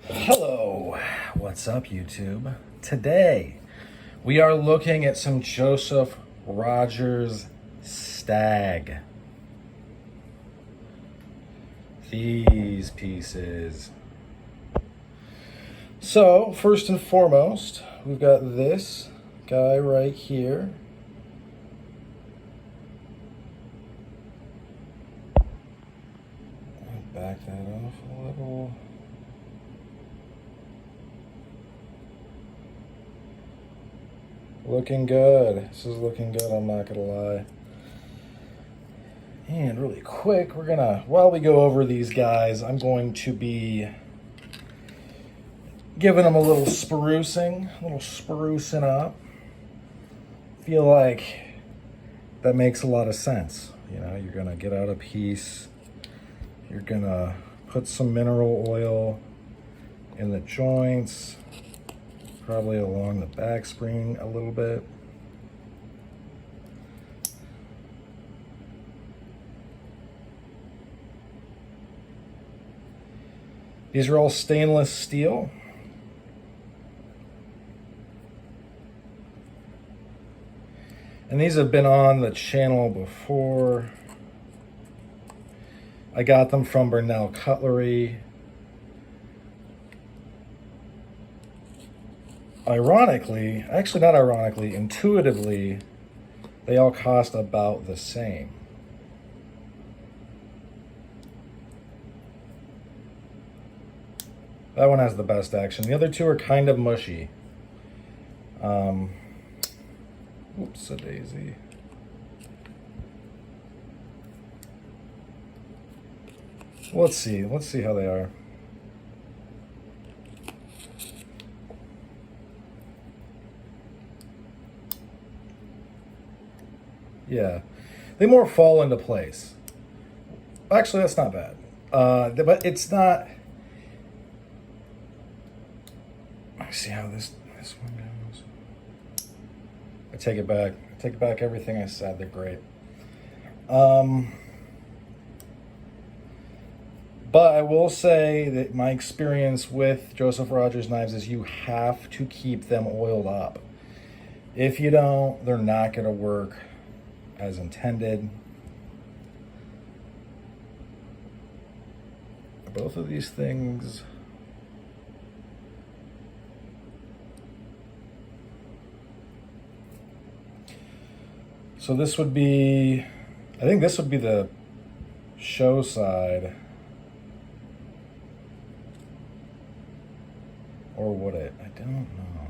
Hello, what's up YouTube? Today we are looking at some Joseph Rodgers Stag. These pieces. So first and foremost, we've got this guy right here. Back that off a little. Looking good. This is looking good, I'm not gonna lie. And really quick, while we go over these guys, I'm going to be giving them a little sprucing up. Feel like that makes a lot of sense. You know, you're gonna get out a piece, you're gonna put some mineral oil in the joints, probably along the back spring a little bit. These are all stainless steel. And these have been on the channel before. I got them from Burnell Cutlery. Ironically, actually not ironically, intuitively, they all cost about the same. That one has the best action. The other two are kind of mushy. Oops, a daisy. Let's see how they are. Yeah, they more fall into place. Actually, that's not bad. But it's not. Let's see how this one goes. I take it back. I take back everything I said. They're great. But I will say that my experience with Joseph Rodgers knives is you have to keep them oiled up. If you don't, they're not going to work as intended. Both of these things. So this would be, I think this would be the show side. Or would it? I don't know.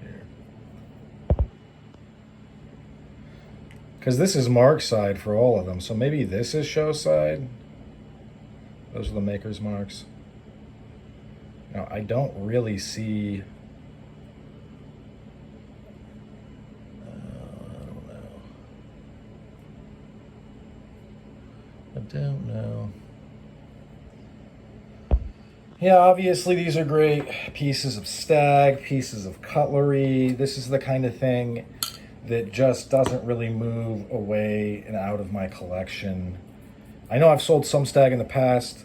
Here. Because this is Mark's side for all of them. So maybe this is show side. Those are the maker's marks. Now, I don't really see... I don't know. Yeah, obviously these are great pieces of stag, pieces of cutlery. This is the kind of thing that just doesn't really move away and out of my collection. I know I've sold some stag in the past,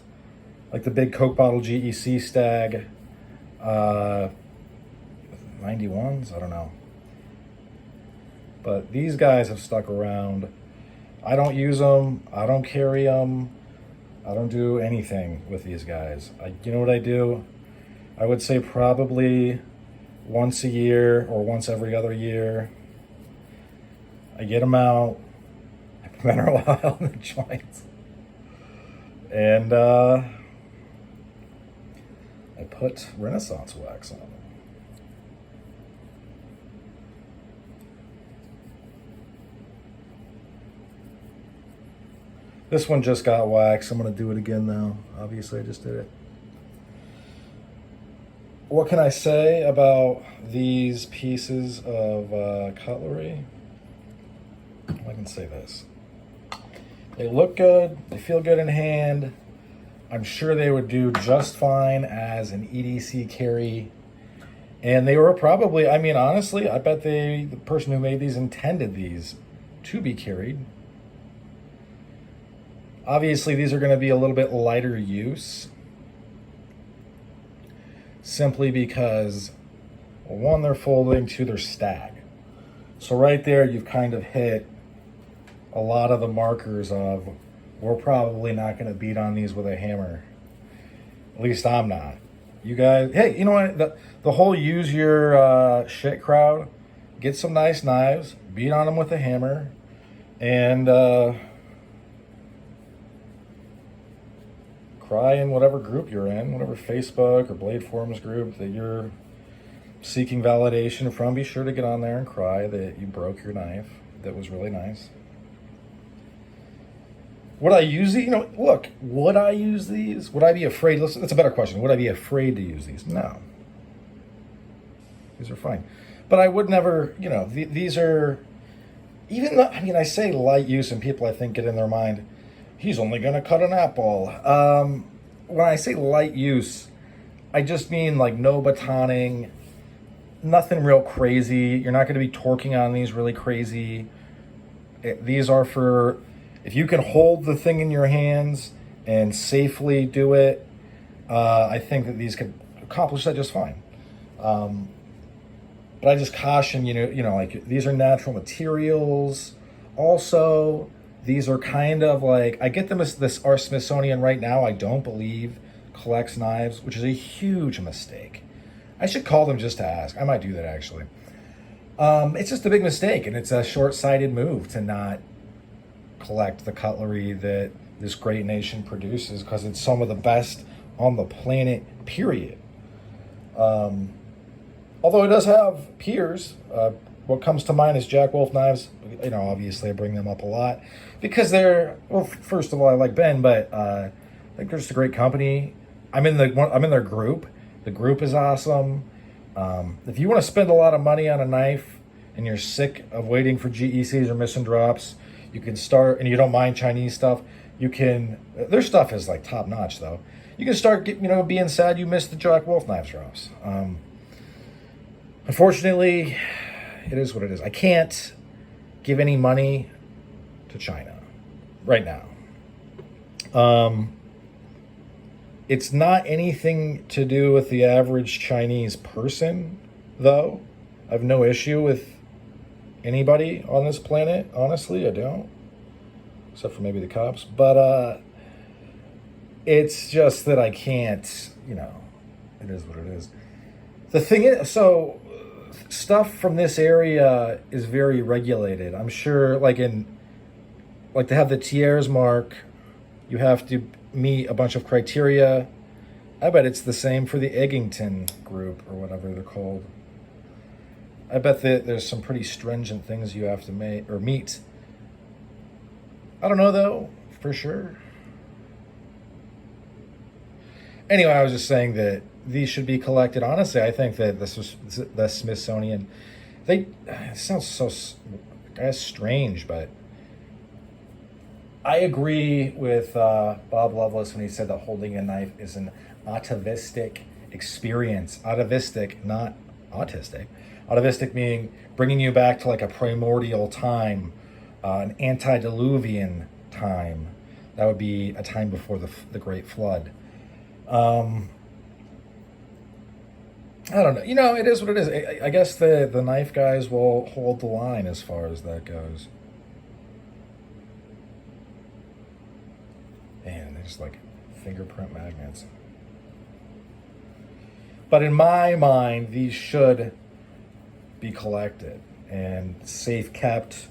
like the big Coke bottle GEC stag, 91s, I don't know. But these guys have stuck around. I don't use them, I don't carry them, I don't do anything with these guys. You know what I do? I would say probably once a year or once every other year, I get them out, I put mineral oil in the joints, and I put Renaissance wax on them. This one just got waxed. I'm going to do it again now. Obviously, I just did it. What can I say about these pieces of cutlery? I can say this. They look good. They feel good in hand. I'm sure they would do just fine as an EDC carry. And they were probably, I mean, honestly, I bet the person who made these intended these to be carried. Obviously, these are going to be a little bit lighter use. simply because, well, one, they're folding, two, they're stag. So right there, you've kind of hit a lot of the markers of we're probably not going to beat on these with a hammer. At least I'm not. You guys, hey, you know what? The whole use your shit crowd, get some nice knives, beat on them with a hammer, and cry in whatever group you're in, whatever Facebook or Blade Forums group that you're seeking validation from. Be sure to get on there and cry that you broke your knife. That was really nice. Would I use these? You know, look, would I use these? Would I be afraid? Listen, that's a better question. Would I be afraid to use these? No. These are fine. But I would never, you know, these are, even though, I mean, I say light use and people I think get in their mind, he's only going to cut an apple. When I say light use, I just mean like no batoning, nothing real crazy. You're not going to be torquing on these really crazy. These are for, if you can hold the thing in your hands and safely do it, I think that these could accomplish that just fine. But I just caution, you know, like these are natural materials. Also, these are kind of like, I get them as this, our Smithsonian right now, I don't believe collects knives, which is a huge mistake. I should call them just to ask. I might do that actually. It's just a big mistake, and it's a short-sighted move to not collect the cutlery that this great nation produces, because it's some of the best on the planet, period. Although it does have peers. What comes to mind is Jack Wolf knives. You know, obviously I bring them up a lot because they're, well, first of all, I like Ben, but I think they're just a great company. I'm in their group. The group is awesome. If you want to spend a lot of money on a knife and you're sick of waiting for GECs or missing drops, you can start, and you don't mind Chinese stuff, you can, their stuff is like top notch though. You can start, being sad you missed the Jack Wolf knives drops. Unfortunately, it is what it is. I can't give any money to China right now. It's not anything to do with the average Chinese person, though. I have no issue with anybody on this planet. Honestly, I don't. Except for maybe the cops. But it's just that I can't, it is what it is. The thing is, so stuff from this area is very regulated. I'm sure, like to have the Thiers mark, you have to meet a bunch of criteria. I bet it's the same for the Eggington group or whatever they're called. I bet that there's some pretty stringent things you have to meet. I don't know though, for sure. Anyway, I was just saying that these should be collected. Honestly, I think that the Smithsonian, it sounds so, I guess, strange, but I agree with Bob Lovelace when he said that holding a knife is an atavistic experience. Atavistic, not autistic. Atavistic meaning bringing you back to like a primordial time, an antediluvian time. That would be a time before the Great Flood. I don't know. It is what it is. I guess the knife guys will hold the line as far as that goes. Man, they're just like fingerprint magnets. But in my mind, these should be collected and safe kept.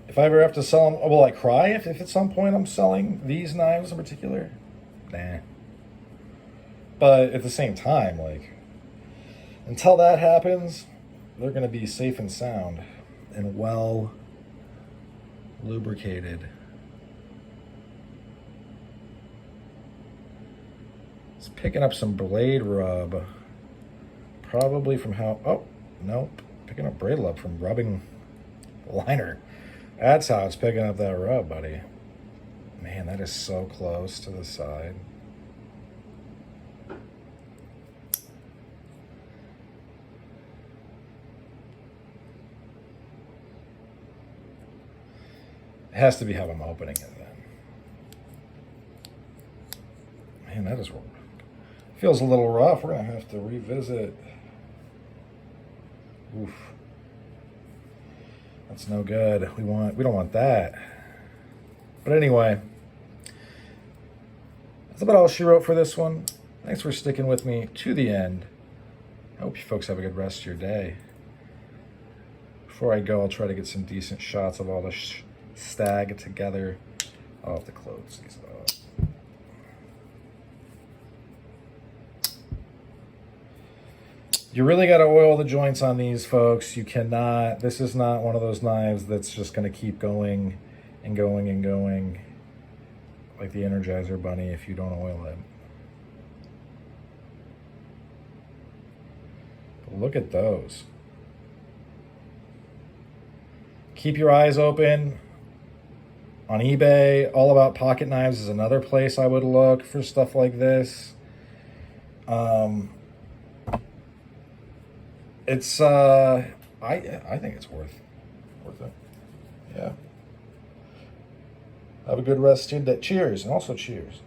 If I ever have to sell them, will I cry if at some point I'm selling these knives in particular? Nah. But at the same time, like, until that happens, they're going to be safe and sound and well lubricated. It's picking up some blade rub. Probably from picking up blade rub from rubbing the liner. That's how it's picking up that rub, buddy. Man, that is so close to the side. It has to be how I'm opening it then. Man, that is feels a little rough. We're gonna have to revisit. Oof. That's no good. We don't want that. But anyway, that's about all she wrote for this one. Thanks for sticking with me to the end. I hope you folks have a good rest of your day. Before I go, I'll try to get some decent shots of all the stag together. I'll have to close these up. You really got to oil the joints on these, folks. You cannot, this is not one of those knives that's just going to keep going and going and going like the Energizer Bunny if you don't oil it. But look at those. Keep your eyes open. On eBay, All About Pocket Knives is another place I would look for stuff like this. It's I think it's worth it. Yeah. Have a good rest of your day. Cheers, and also cheers.